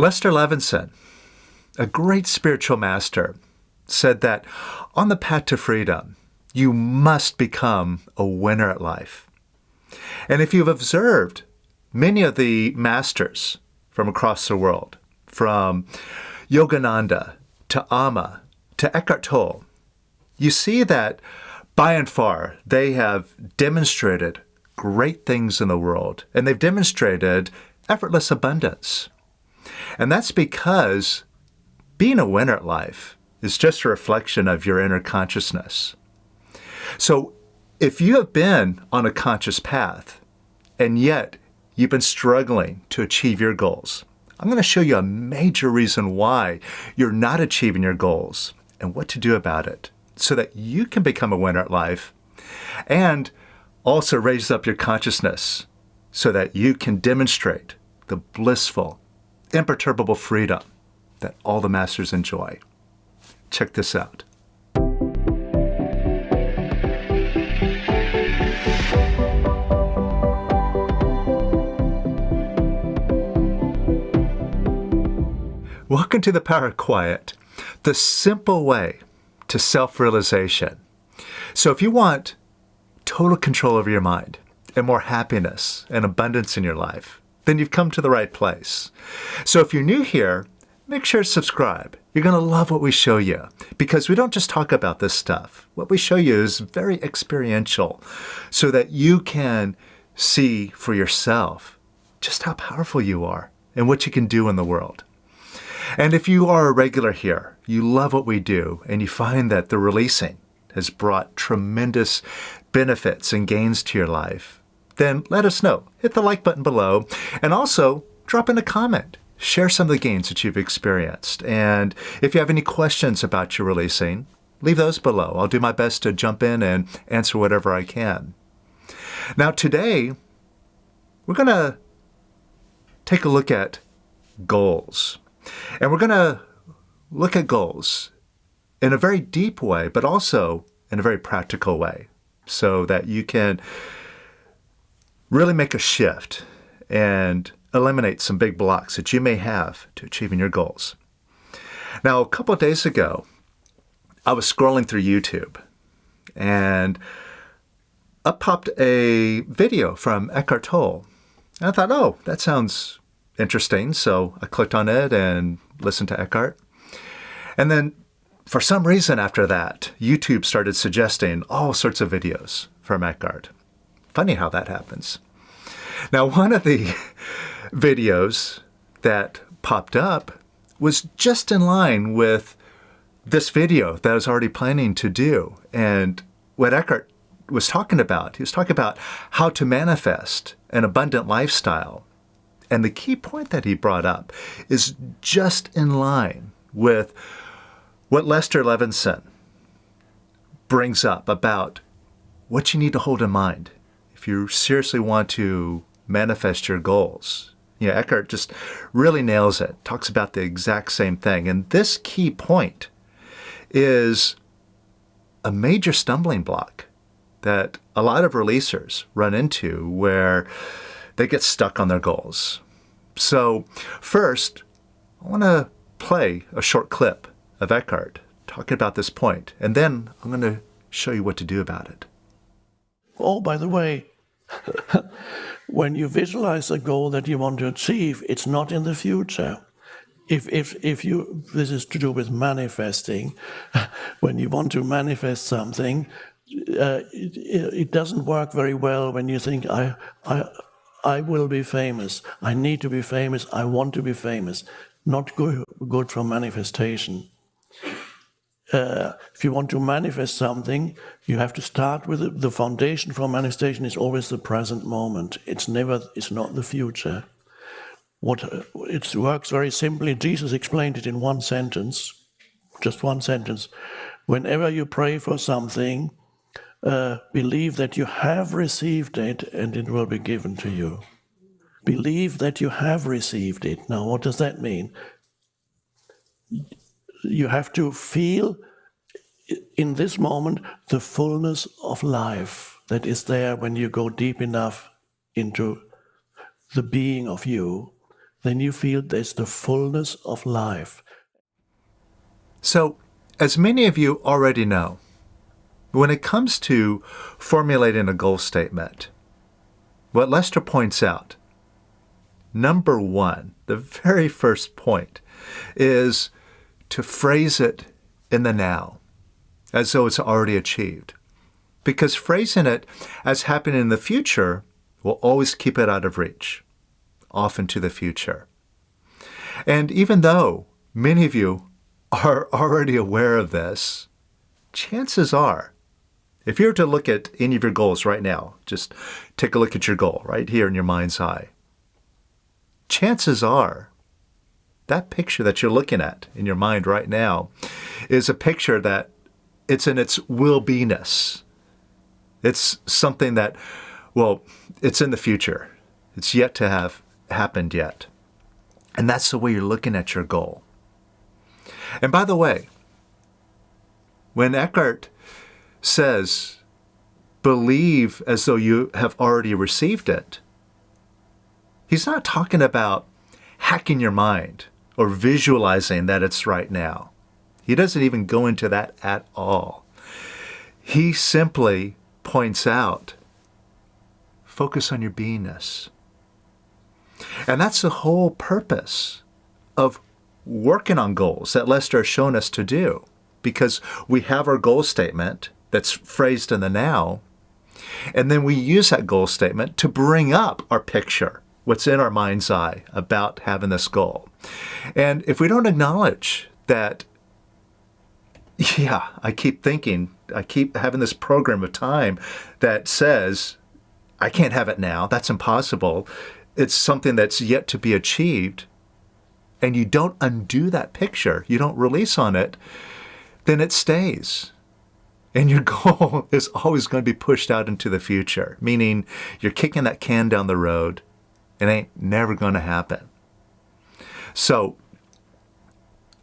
Lester Levinson, a great spiritual master, said that on the path to freedom, you must become a winner at life. And if you've observed many of the masters from across the world, from Yogananda to Amma to Eckhart Tolle, you see that by and far they have demonstrated great things in the world, and they've demonstrated effortless abundance. And that's because being a winner at life is just a reflection of your inner consciousness. So if you have been on a conscious path and yet you've been struggling to achieve your goals, I'm going to show you a major reason why you're not achieving your goals and what to do about it so that you can become a winner at life and also raise up your consciousness so that you can demonstrate the blissful, imperturbable freedom that all the masters enjoy. Check this out. Welcome to the Power of Quiet, the simple way to self-realization. So if you want total control over your mind and more happiness and abundance in your life, then you've come to the right place. So if you're new here, make sure to subscribe. You're going to love what we show you because we don't just talk about this stuff. What we show you is very experiential so that you can see for yourself just how powerful you are and what you can do in the world. And if you are a regular here, you love what we do, and you find that the releasing has brought tremendous benefits and gains to your life, then let us know. Hit the like button below, and also drop in a comment. Share some of the gains that you've experienced. And if you have any questions about your releasing, leave those below. I'll do my best to jump in and answer whatever I can. Now today, we're going to take a look at goals. And we're going to look at goals in a very deep way, but also in a very practical way, so that you can really make a shift and eliminate some big blocks that you may have to achieving your goals. Now, a couple of days ago, I was scrolling through YouTube, and up popped a video from Eckhart Tolle. And I thought, oh, that sounds interesting. So I clicked on it and listened to Eckhart. And then for some reason after that, YouTube started suggesting all sorts of videos from Eckhart. Funny how that happens. Now, one of the videos that popped up was just in line with this video that I was already planning to do. And what Eckhart was talking about, he was talking about how to manifest an abundant lifestyle. And the key point that he brought up is just in line with what Lester Levinson brings up about what you need to hold in mind if you seriously want to manifest your goals. Eckhart just really nails it, talks about the exact same thing. And this key point is a major stumbling block that a lot of releasers run into where they get stuck on their goals. So first, I want to play a short clip of Eckhart talking about this point, and then I'm going to show you what to do about it. Oh, by the way, when you visualize a goal that you want to achieve, it's not in the future. If you, this is to do with manifesting. When you want to manifest something, it doesn't work very well when you think, I will be famous, I need to be famous, I want to be famous. Not good for manifestation. If you want to manifest something, you have to start with the foundation for manifestation is always the present moment. It's not the future. It works very simply. Jesus explained it in one sentence, just one sentence. Whenever you pray for something, believe that you have received it and it will be given to you. Believe that you have received it. Now, what does that mean? You have to feel in this moment the fullness of life that is there when you go deep enough into the being of you. then you feel there's the fullness of life. So, as many of you already know, when it comes to formulating a goal statement, what Lester points out, number one, the very first point, is to phrase it in the now, as though it's already achieved. Because phrasing it as happening in the future will always keep it out of reach, off into the future. And even though many of you are already aware of this, chances are, if you were to look at any of your goals right now, just take a look at your goal right here in your mind's eye, chances are that picture that you're looking at in your mind right now is a picture that it's in its will-be-ness. It's something that, well, it's in the future. It's yet to have happened yet. And that's the way you're looking at your goal. And by the way, when Eckhart says, believe as though you have already received it, he's not talking about hacking your mind or visualizing that it's right now. He doesn't even go into that at all. He simply points out, focus on your beingness. And that's the whole purpose of working on goals that Lester has shown us to do, because we have our goal statement that's phrased in the now, and then we use that goal statement to bring up our picture, what's in our mind's eye about having this goal. And if we don't acknowledge that, I keep having this program of time that says, I can't have it now, that's impossible, it's something that's yet to be achieved, and you don't undo that picture, you don't release on it, then it stays. And your goal is always going to be pushed out into the future, meaning you're kicking that can down the road. It ain't never going to happen. So,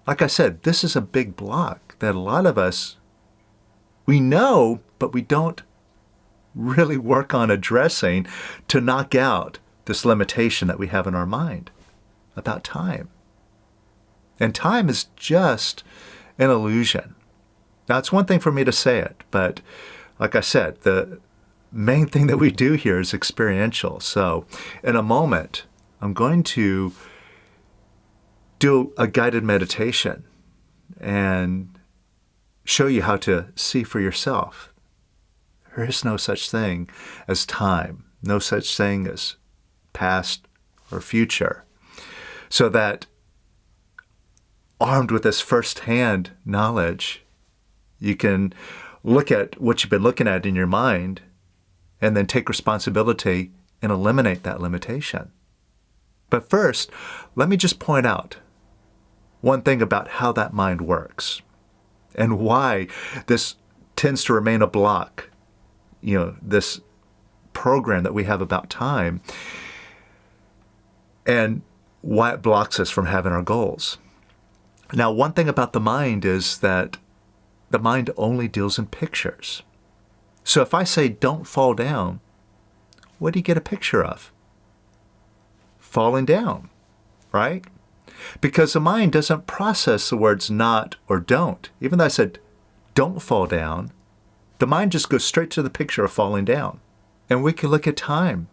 like I said, this is a big block that a lot of us, we know, but we don't really work on addressing to knock out this limitation that we have in our mind about time. And time is just an illusion. Now, it's one thing for me to say it, but like I said, the main thing that we do here is experiential. So in a moment, I'm going to do a guided meditation and show you how to see for yourself. There is no such thing as time, no such thing as past or future. So that armed with this first-hand knowledge, you can look at what you've been looking at in your mind and then take responsibility and eliminate that limitation. But first, let me just point out one thing about how that mind works and why this tends to remain a block, this program that we have about time, and why it blocks us from having our goals. Now, one thing about the mind is that the mind only deals in pictures. So if I say, don't fall down, what do you get a picture of? Falling down, right? Because the mind doesn't process the words not or don't. Even though I said, don't fall down, the mind just goes straight to the picture of falling down. And we can look at time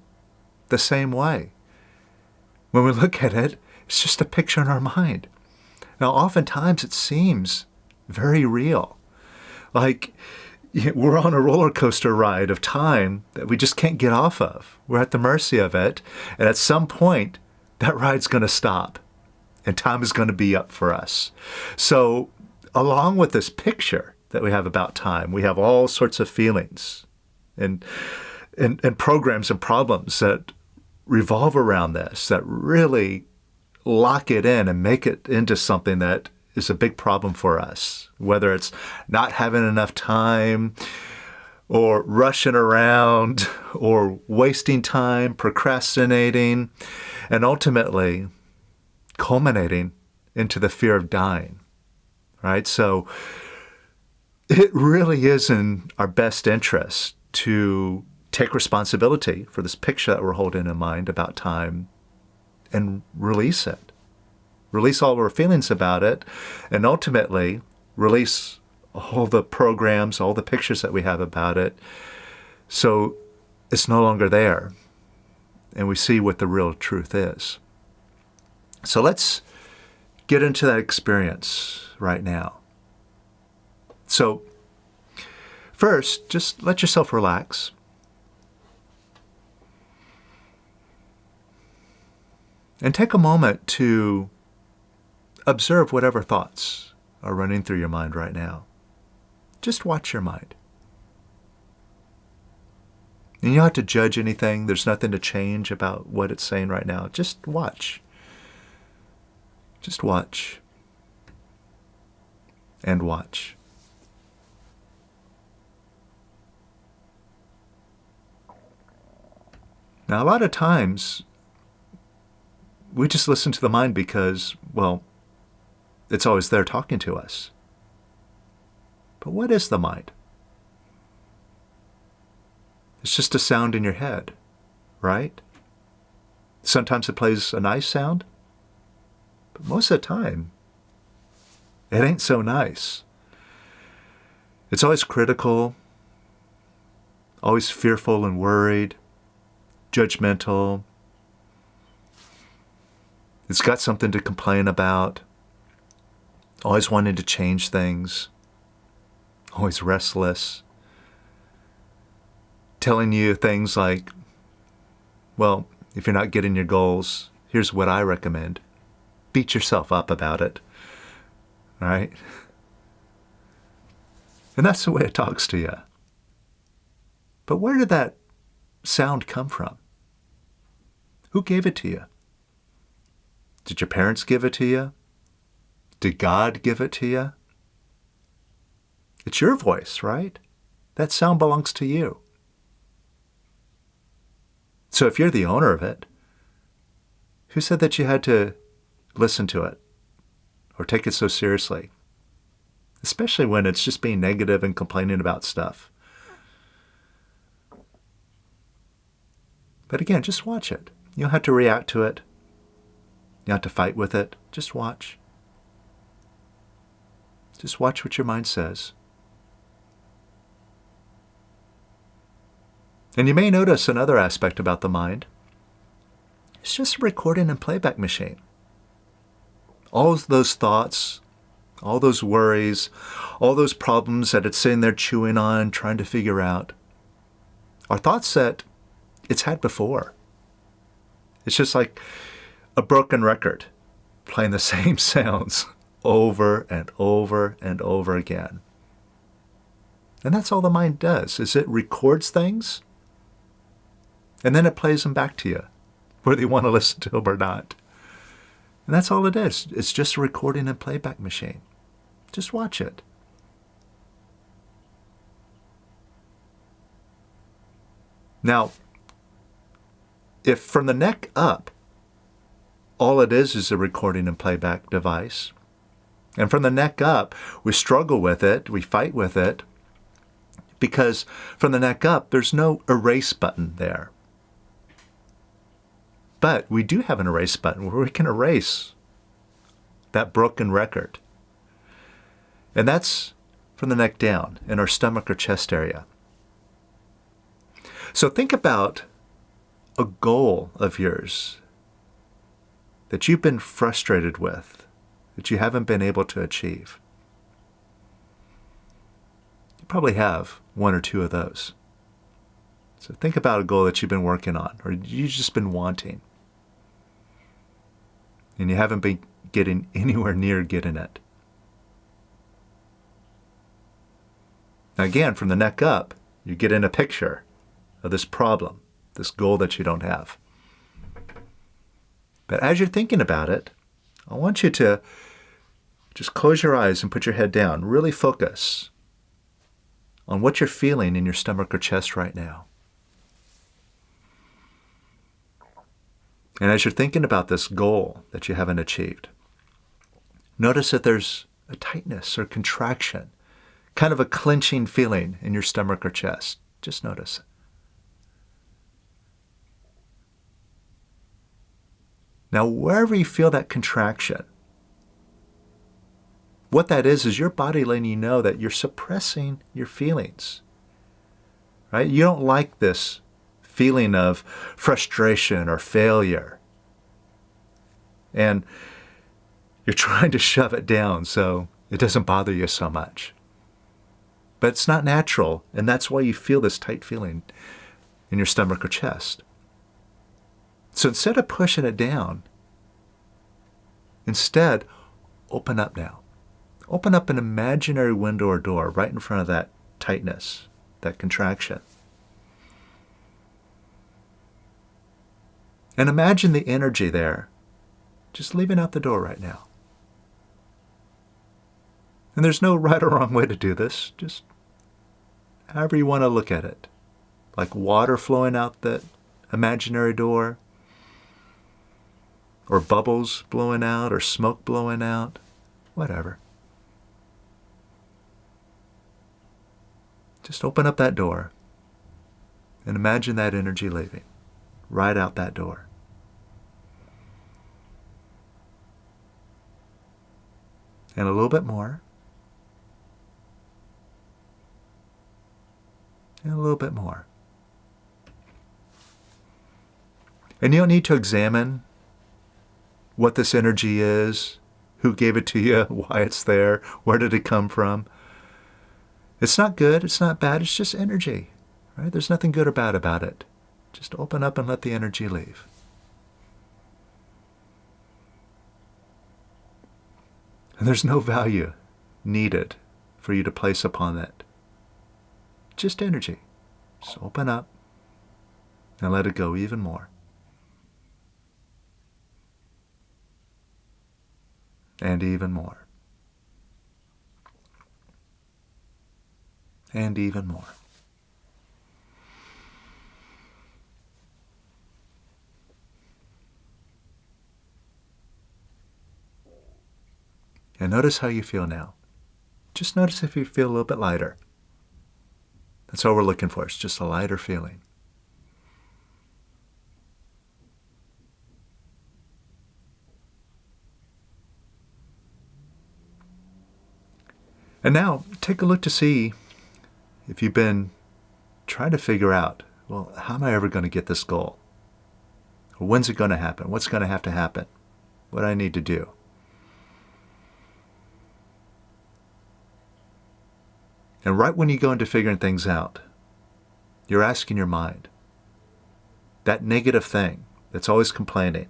the same way. When we look at it, it's just a picture in our mind. Now, oftentimes it seems very real. Like we're on a roller coaster ride of time that we just can't get off of. We're at the mercy of it. And at some point, that ride's going to stop. And time is going to be up for us. So along with this picture that we have about time, we have all sorts of feelings and programs and problems that revolve around this, that really lock it in and make it into something that is a big problem for us, whether it's not having enough time or rushing around or wasting time, procrastinating, and ultimately culminating into the fear of dying, right? So it really is in our best interest to take responsibility for this picture that we're holding in mind about time and release it. Release all our feelings about it, and ultimately release all the programs, all the pictures that we have about it, so it's no longer there, and we see what the real truth is. So let's get into that experience right now. So first, just let yourself relax. And take a moment to observe whatever thoughts are running through your mind right now. Just watch your mind. And you don't have to judge anything. There's nothing to change about what it's saying right now. Just watch. Just watch. And watch. Now, a lot of times, we just listen to the mind because, well, it's always there talking to us. But what is the mind? It's just a sound in your head, right? Sometimes it plays a nice sound, but most of the time, it ain't so nice. It's always critical, always fearful and worried, judgmental. It's got something to complain about, always wanting to change things, always restless, telling you things like, well, if you're not getting your goals, here's what I recommend. Beat yourself up about it, right? And that's the way it talks to you. But where did that sound come from? Who gave it to you? Did your parents give it to you? Did God give it to you? It's your voice, right? That sound belongs to you. So if you're the owner of it, who said that you had to listen to it or take it so seriously? Especially when it's just being negative and complaining about stuff. But again, just watch it. You don't have to react to it. You don't have to fight with it. Just watch. Just watch what your mind says. And you may notice another aspect about the mind. It's just a recording and playback machine. All those thoughts, all those worries, all those problems that it's sitting there chewing on, trying to figure out, are thoughts that it's had before. It's just like a broken record playing the same sounds over and over and over again. And that's all the mind does, is it records things and then it plays them back to you, whether you want to listen to them or not. And that's all it is. It's just a recording and playback machine. Just watch it. Now, if from the neck up, all it is a recording and playback device, and from the neck up, we struggle with it, we fight with it, because from the neck up, there's no erase button there. But we do have an erase button where we can erase that broken record. And that's from the neck down in our stomach or chest area. So think about a goal of yours that you've been frustrated with, that you haven't been able to achieve. You probably have one or two of those. So think about a goal that you've been working on or you've just been wanting. And you haven't been getting anywhere near getting it. Now again, from the neck up, you get in a picture of this problem, this goal that you don't have. But as you're thinking about it, I want you to just close your eyes and put your head down. Really focus on what you're feeling in your stomach or chest right now. And as you're thinking about this goal that you haven't achieved, notice that there's a tightness or contraction, kind of a clenching feeling in your stomach or chest. Just notice it. Now, wherever you feel that contraction, what that is your body letting you know that you're suppressing your feelings. Right? You don't like this feeling of frustration or failure. And you're trying to shove it down so it doesn't bother you so much. But it's not natural, and that's why you feel this tight feeling in your stomach or chest. So instead of pushing it down, instead, open up now. Open up an imaginary window or door right in front of that tightness, that contraction. And imagine the energy there, just leaving out the door right now. And there's no right or wrong way to do this, just however you want to look at it. Like water flowing out that imaginary door, or bubbles blowing out, or smoke blowing out, whatever. Just open up that door and imagine that energy leaving right out that door. And a little bit more. And a little bit more. And you don't need to examine what this energy is, who gave it to you, why it's there, where did it come from. It's not good, it's not bad, it's just energy. Right? There's nothing good or bad about it. Just open up and let the energy leave. And there's no value needed for you to place upon it. Just energy. Just open up and let it go even more. And even more. And even more. And notice how you feel now. Just notice if you feel a little bit lighter. That's all we're looking for. It's just a lighter feeling. And now, take a look to see if you've been trying to figure out, well, how am I ever going to get this goal? Or when's it going to happen? What's going to happen? What do I need to do? And right when you go into figuring things out, you're asking your mind, that negative thing that's always complaining,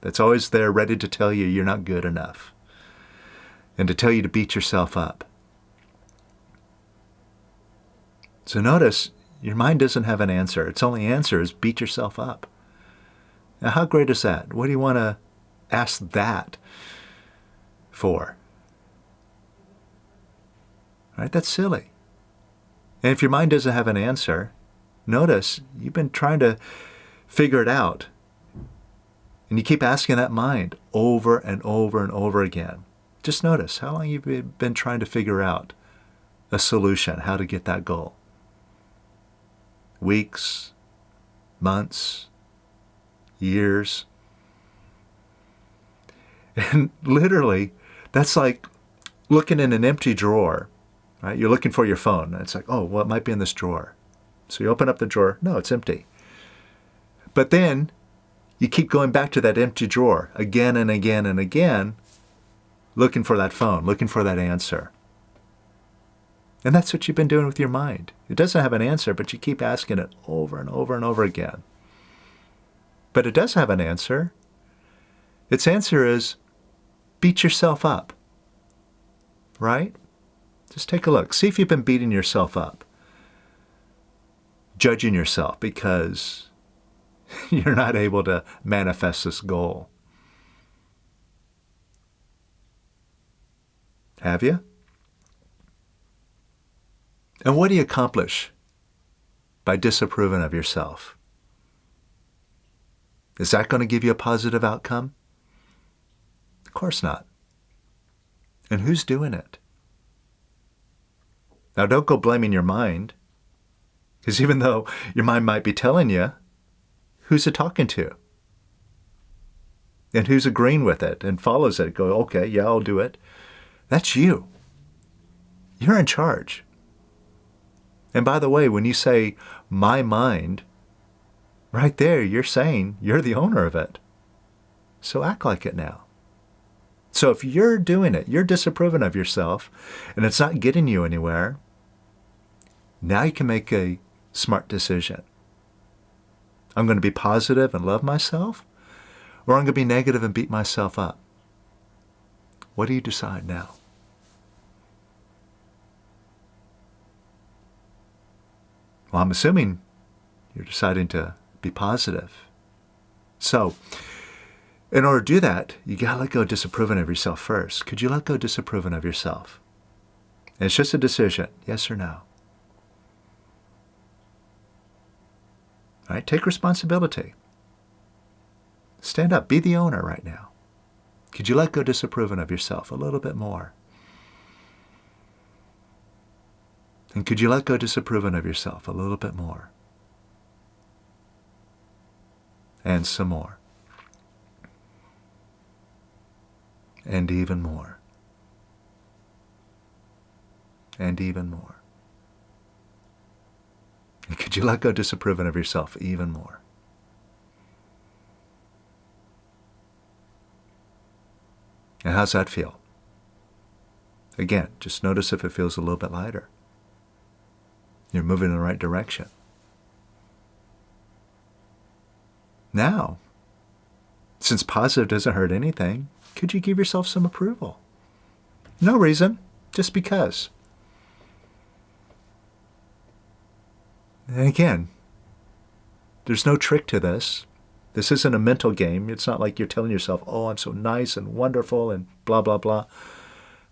that's always there ready to tell you you're not good enough, and to tell you to beat yourself up. So notice, your mind doesn't have an answer. Its only answer is beat yourself up. Now how great is that? What do you want to ask that for? Right? That's silly. And if your mind doesn't have an answer, notice you've been trying to figure it out. And you keep asking that mind over and over and over again. Just notice how long you've been trying to figure out a solution, how to get that goal. Weeks, months, years. And literally, that's like looking in an empty drawer. Right? You're looking for your phone. It's like, oh, well, it might be in this drawer. So you open up the drawer. No, it's empty. But then you keep going back to that empty drawer again and again and again, looking for that phone, looking for that answer. And that's what you've been doing with your mind. It doesn't have an answer, but you keep asking it over and over and over again. But it does have an answer. Its answer is beat yourself up. Right? Just take a look. See if you've been beating yourself up. Judging yourself because you're not able to manifest this goal. Have you? And what do you accomplish by disapproving of yourself? Is that going to give you a positive outcome? Of course not. And who's doing it? Now, don't go blaming your mind, because even though your mind might be telling you, who's it talking to? and who's agreeing with it and follows it, go, okay, yeah, I'll do it. That's you. You're in charge. And by the way, when you say my mind, right there, you're saying you're the owner of it. So act like it now. So if you're doing it, you're disapproving of yourself, and it's not getting you anywhere, now you can make a smart decision. I'm going to be positive and love myself, or I'm going to be negative and beat myself up. What do you decide now? Well, I'm assuming you're deciding to be positive. So, in order to do that, you got to let go of disapproving of yourself first. Could you let go of disapproving of yourself? And it's just a decision, yes or no. All right, take responsibility. Stand up, be the owner right now. Could you let go of disapproving of yourself a little bit more? And could you let go of disapproving of yourself a little bit more? And some more. And even more. And even more. And could you let go of disapproving of yourself even more? And how's that feel? Again, just notice if it feels a little bit lighter. You're moving in the right direction. Now, since positive doesn't hurt anything, could you give yourself some approval? No reason, just because. And again, there's no trick to this. This isn't a mental game. It's not like you're telling yourself, oh, I'm so nice and wonderful and blah, blah, blah.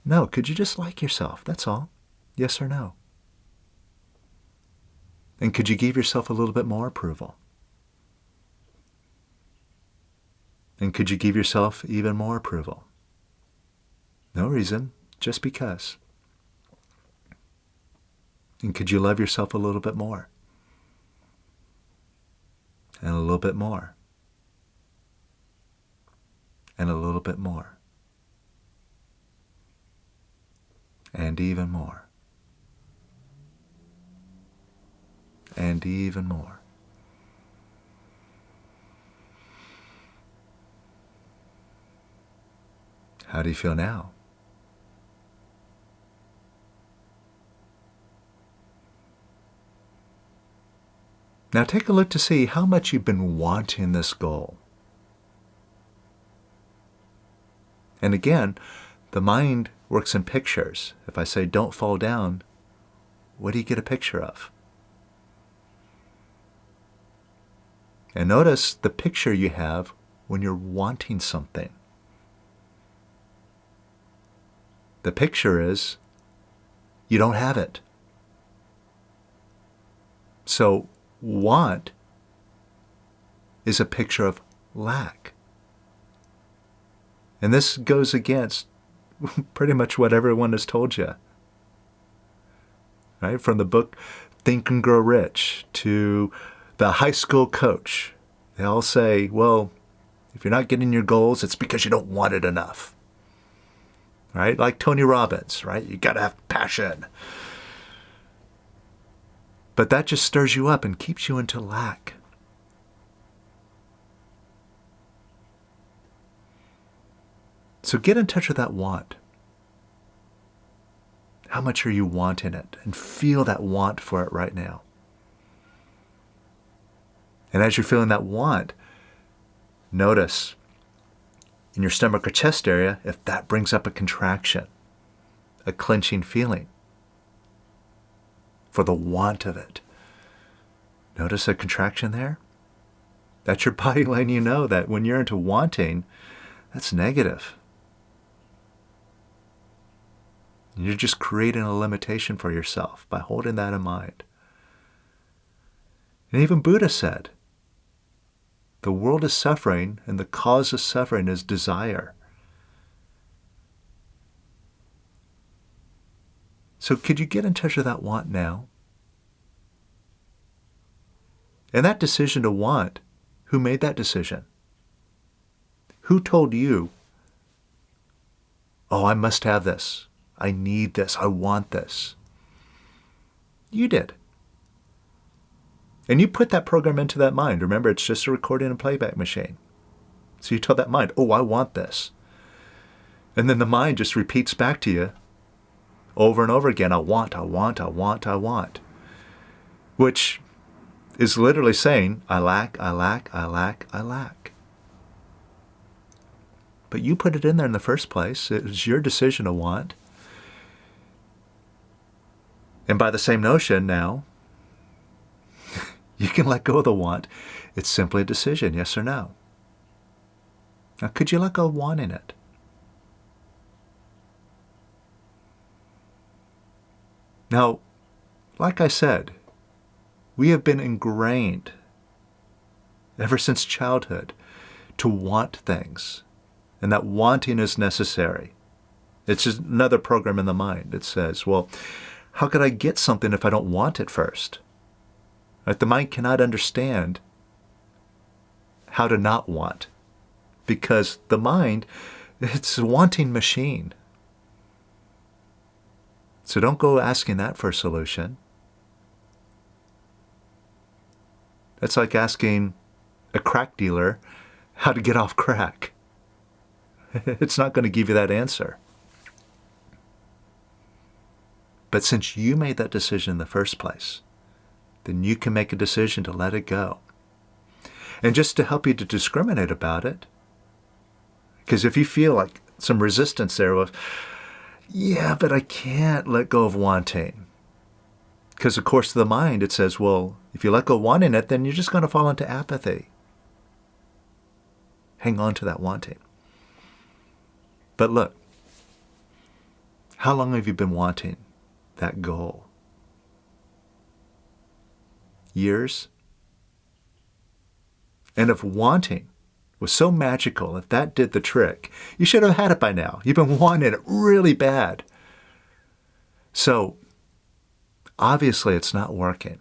No, could you just like yourself? That's all. Yes or no? And could you give yourself a little bit more approval? And could you give yourself even more approval? No reason, just because. And could you love yourself a little bit more? And a little bit more. And a little bit more. And even more. And even more. How do you feel now? Now take a look to see how much you've been wanting this goal. And again, the mind works in pictures. If I say don't fall down, what do you get a picture of? And notice the picture you have when you're wanting something. The picture is you don't have it. So want is a picture of lack. And this goes against pretty much what everyone has told you. Right? From the book Think and Grow Rich to the high school coach. They all say, well, if you're not getting your goals, it's because you don't want it enough. Right? Like Tony Robbins, right? You got to have passion. But that just stirs you up and keeps you into lack. So get in touch with that want. How much are you wanting it? And feel that want for it right now. And as you're feeling that want, notice in your stomach or chest area if that brings up a contraction, a clenching feeling for the want of it. Notice a contraction there? That's your body letting you know that when you're into wanting, that's negative. You're just creating a limitation for yourself by holding that in mind. And even Buddha said, the world is suffering, and the cause of suffering is desire. So could you get in touch with that want now? And that decision to want, who made that decision? Who told you, oh, I must have this. I need this. I want this. You did. And you put that program into that mind. Remember, it's just a recording and playback machine. So you tell that mind, oh, I want this. And then the mind just repeats back to you over and over again, I want, I want, I want, I want. Which is literally saying, I lack, I lack, I lack, I lack. But you put it in there in the first place. It was your decision to want. And by the same notion now, you can let go of the want. It's simply a decision, yes or no. Now, could you let go of wanting it? Now, like I said, we have been ingrained ever since childhood to want things, and that wanting is necessary. It's just another program in the mind. It says, well, how could I get something if I don't want it first? Right? The mind cannot understand how to not want, because the mind, it's a wanting machine. So don't go asking that for a solution. That's like asking a crack dealer how to get off crack. It's not going to give you that answer. But since you made that decision in the first place, then you can make a decision to let it go. And just to help you to discriminate about it, because if you feel like some resistance there, well, yeah, but I can't let go of wanting. Because of course, the mind, it says, well, if you let go of wanting it, then you're just going to fall into apathy. Hang on to that wanting. But look, how long have you been wanting that goal? Years? And if wanting was so magical, if that did the trick, you should have had it by now. You've been wanting it really bad. So, obviously it's not working.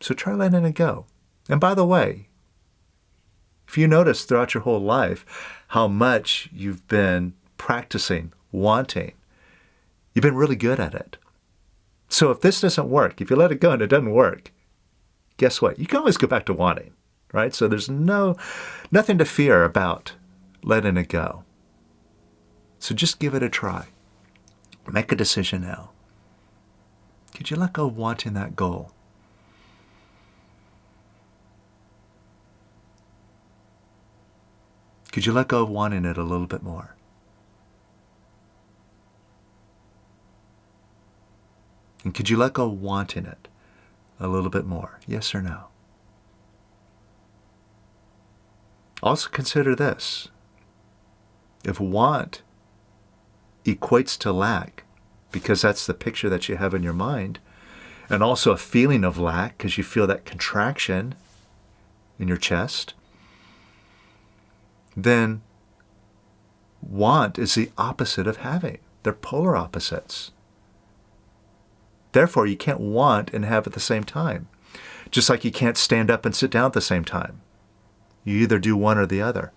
So try letting it go. And by the way, if you notice throughout your whole life how much you've been practicing wanting, you've been really good at it. So if this doesn't work, if you let it go and it doesn't work, guess what? You can always go back to wanting, right? So there's nothing to fear about letting it go. So just give it a try. Make a decision now. Could you let go of wanting that goal? Could you let go of wanting it a little bit more? And could you let go of wanting it a little bit more? Yes or no? Also consider this. If want equates to lack, because that's the picture that you have in your mind, and also a feeling of lack because you feel that contraction in your chest, then want is the opposite of having. They're polar opposites. Therefore, you can't want and have at the same time. Just like you can't stand up and sit down at the same time. You either do one or the other.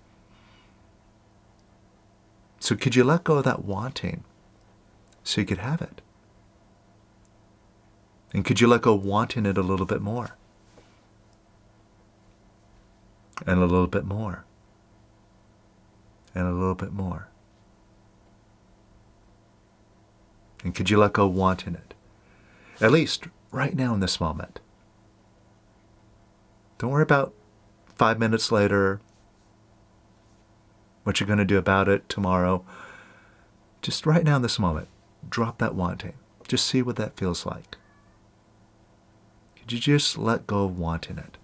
So could you let go of that wanting so you could have it? And could you let go of wanting it a little bit more? And a little bit more. And a little bit more. And could you let go of wanting it? At least right now in this moment. Don't worry about 5 minutes later, what you're going to do about it tomorrow. Just right now in this moment, drop that wanting. Just see what that feels like. Could you just let go of wanting it?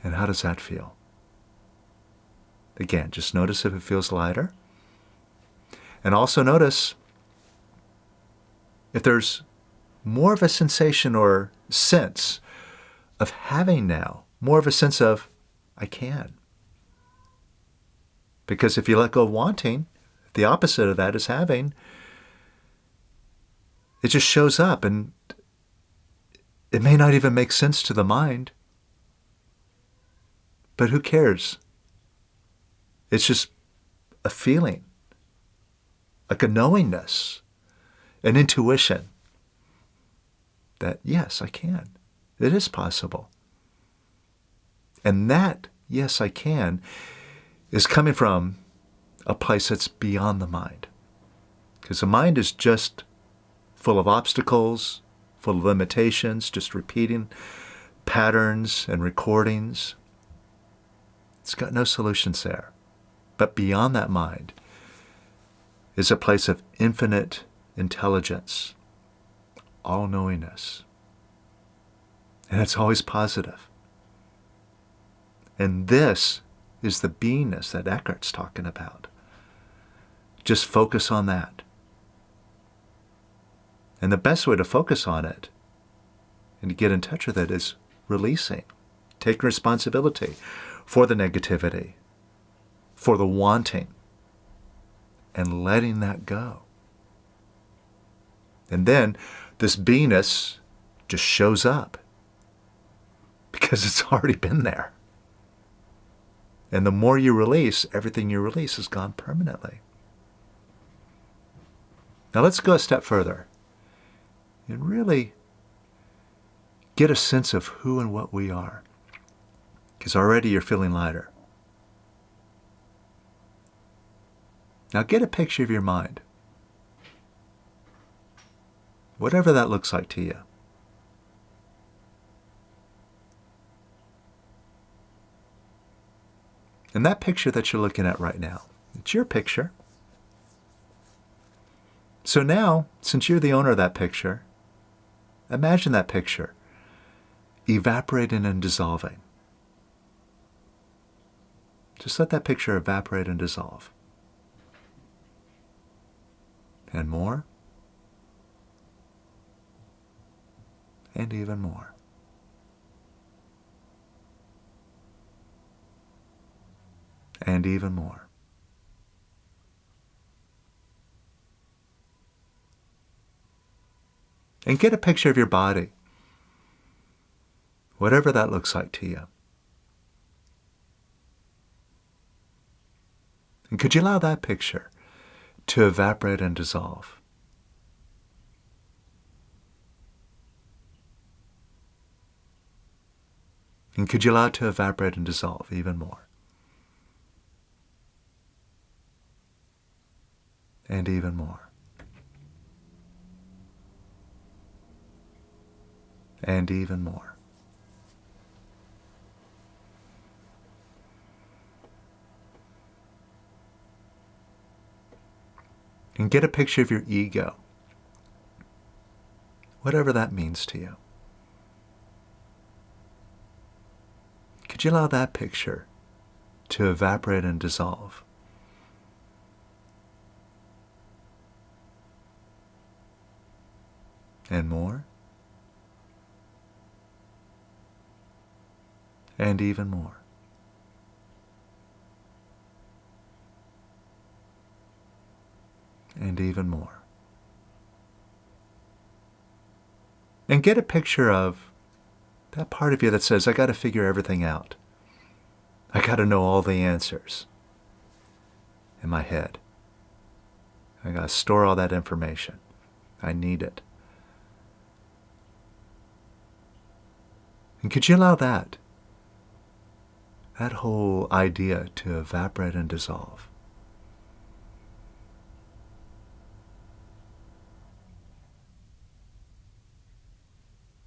And how does that feel? Again, just notice if it feels lighter. And also notice if there's more of a sensation or sense of having now, more of a sense of, I can. Because if you let go of wanting, the opposite of that is having, it just shows up and It may not even make sense to the mind. But who cares? It's just a feeling, like a knowingness, an intuition that, yes, I can. It is possible. And that, yes, I can, is coming from a place that's beyond the mind. Because the mind is just full of obstacles, full of limitations, just repeating patterns and recordings. It's got no solutions there. But beyond that mind is a place of infinite intelligence, all-knowingness. And it's always positive. And this is the beingness that Eckhart's talking about. Just focus on that. And the best way to focus on it and to get in touch with it is releasing, taking responsibility for the negativity, for the wanting, and letting that go. And then this beingness just shows up because it's already been there. And the more you release, everything you release is gone permanently. Now let's go a step further and really get a sense of who and what we are. Because already you're feeling lighter. Now get a picture of your mind. Whatever that looks like to you. And that picture that you're looking at right now, it's your picture. So now, since you're the owner of that picture, imagine that picture evaporating and dissolving. Just let that picture evaporate and dissolve. And more. And even more. And even more. And get a picture of your body, whatever that looks like to you. And could you allow that picture to evaporate and dissolve? And could you allow it to evaporate and dissolve even more? And even more. And even more. And get a picture of your ego, whatever that means to you. Could you allow that picture to evaporate and dissolve? And more? And even more. And even more. And get a picture of that part of you that says, I got to figure everything out. I got to know all the answers in my head. I got to store all that information. I need it. And could you allow that whole idea to evaporate and dissolve?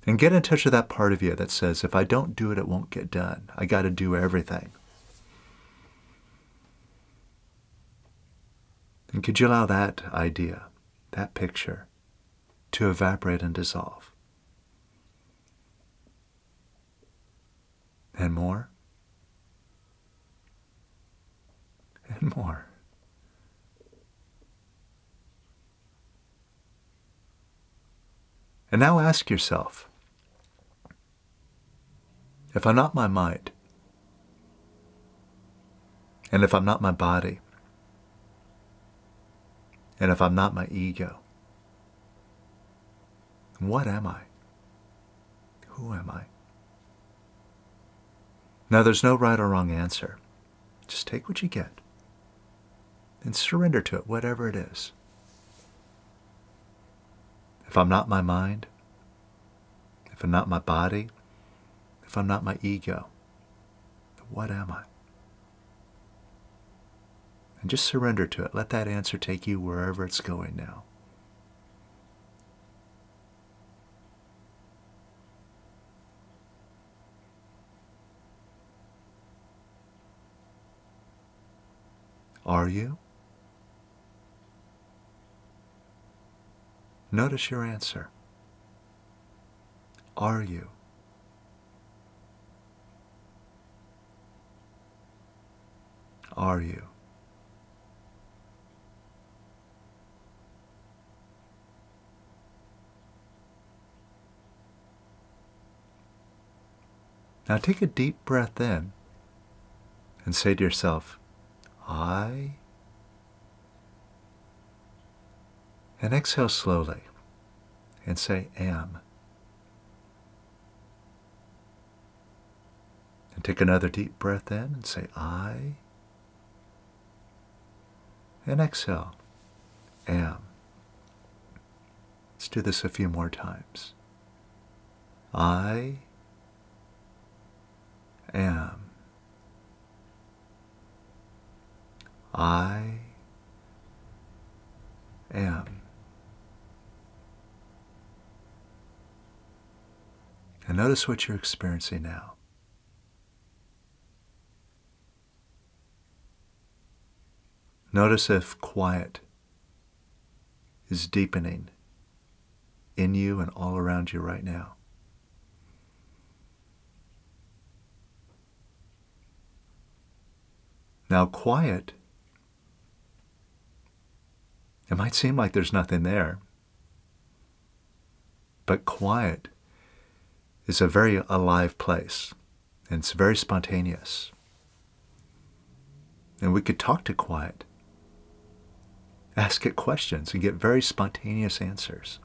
And get in touch with that part of you that says, if I don't do it, it won't get done. I got to do everything. And could you allow that idea, that picture, to evaporate and dissolve? And more? And more. And now ask yourself, if I'm not my mind, and if I'm not my body, and if I'm not my ego, what am I? Who am I? Now, there's no right or wrong answer. Just take what you get and surrender to it, whatever it is. If I'm not my mind, if I'm not my body, if I'm not my ego, what am I? And just surrender to it. Let that answer take you wherever it's going now. Are you? Notice your answer. Are you? Are you? Now take a deep breath in and say to yourself, I. And exhale slowly and say, am. And take another deep breath in and say, I. And exhale, am. Let's do this a few more times. I am. I am. And notice what you're experiencing now. Notice if quiet is deepening in you and all around you right now. Now, quiet, it might seem like there's nothing there, but quiet is a very alive place, and it's very spontaneous. And we could talk to quiet, ask it questions, and get very spontaneous answers.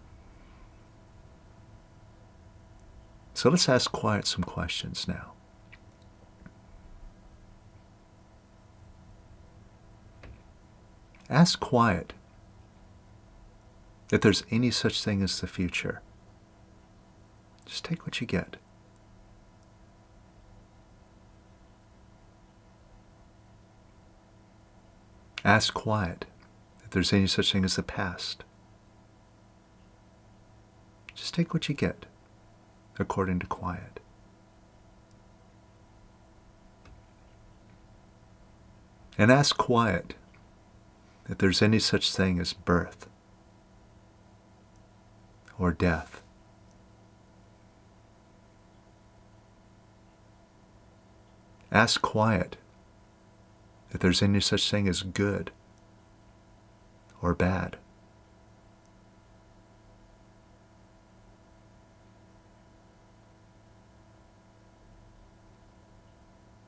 So let's ask quiet some questions now. Ask quiet if there's any such thing as the future. Just take what you get. Ask quiet if there's any such thing as the past. Just take what you get, according to quiet. And ask quiet if there's any such thing as birth or death. Ask quiet if there's any such thing as good or bad.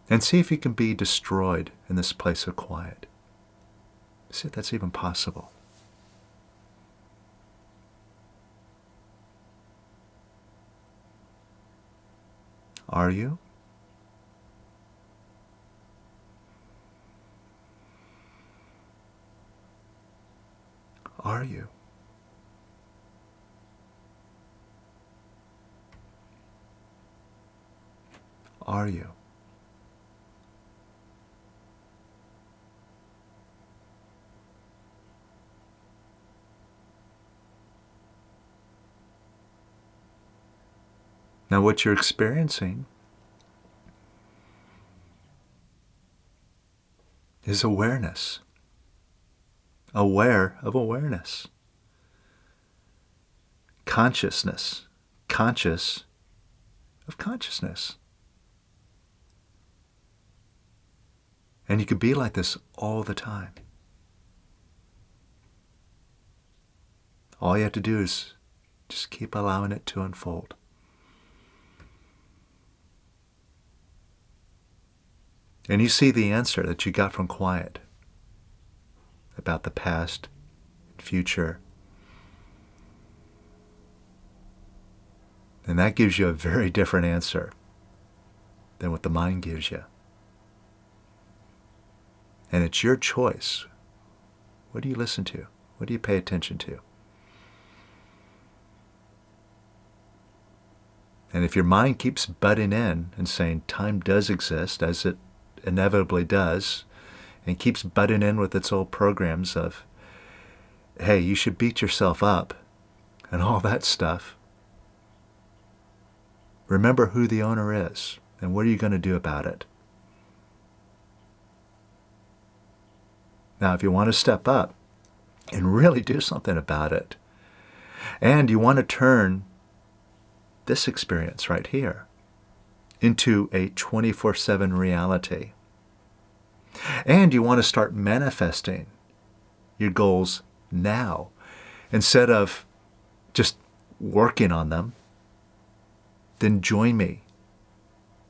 And see if you can be destroyed in this place of quiet. See if that's even possible. Are you? Are you? Are you? Now, what you're experiencing is awareness. Aware of awareness. Consciousness. Conscious of consciousness. And you could be like this all the time. All you have to do is just keep allowing it to unfold. And you see the answer that you got from quiet about the past, future. And that gives you a very different answer than what the mind gives you. And it's your choice. What do you listen to? What do you pay attention to? And if your mind keeps butting in and saying time does exist, as it inevitably does, and keeps butting in with its old programs of, hey, you should beat yourself up and all that stuff, remember who the owner is and what are you going to do about it. Now, if you want to step up and really do something about it, and you want to turn this experience right here into a 24/7 reality, and you want to start manifesting your goals now instead of just working on them, then join me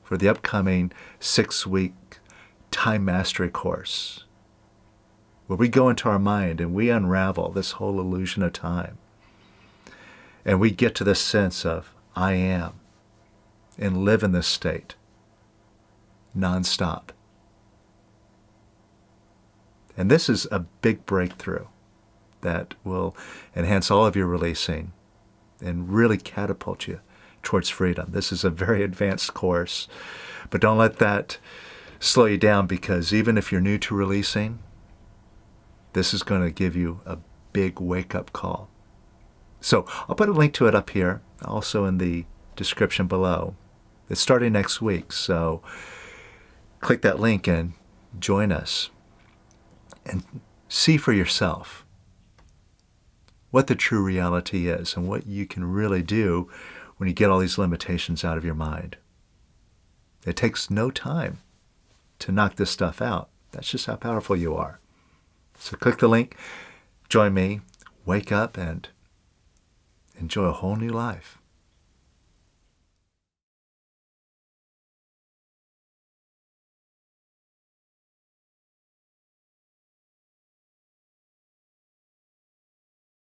for the upcoming 6-week time mastery course, where we go into our mind and we unravel this whole illusion of time. And we get to this sense of I am, and live in this state nonstop. And this is a big breakthrough that will enhance all of your releasing and really catapult you towards freedom. This is a very advanced course, but don't let that slow you down, because even if you're new to releasing, this is going to give you a big wake-up call. So I'll put a link to it up here, also in the description below. It's starting next week, so click that link and join us and see for yourself what the true reality is and what you can really do when you get all these limitations out of your mind. It takes no time to knock this stuff out. That's just how powerful you are. So click the link, join me, wake up, and enjoy a whole new life.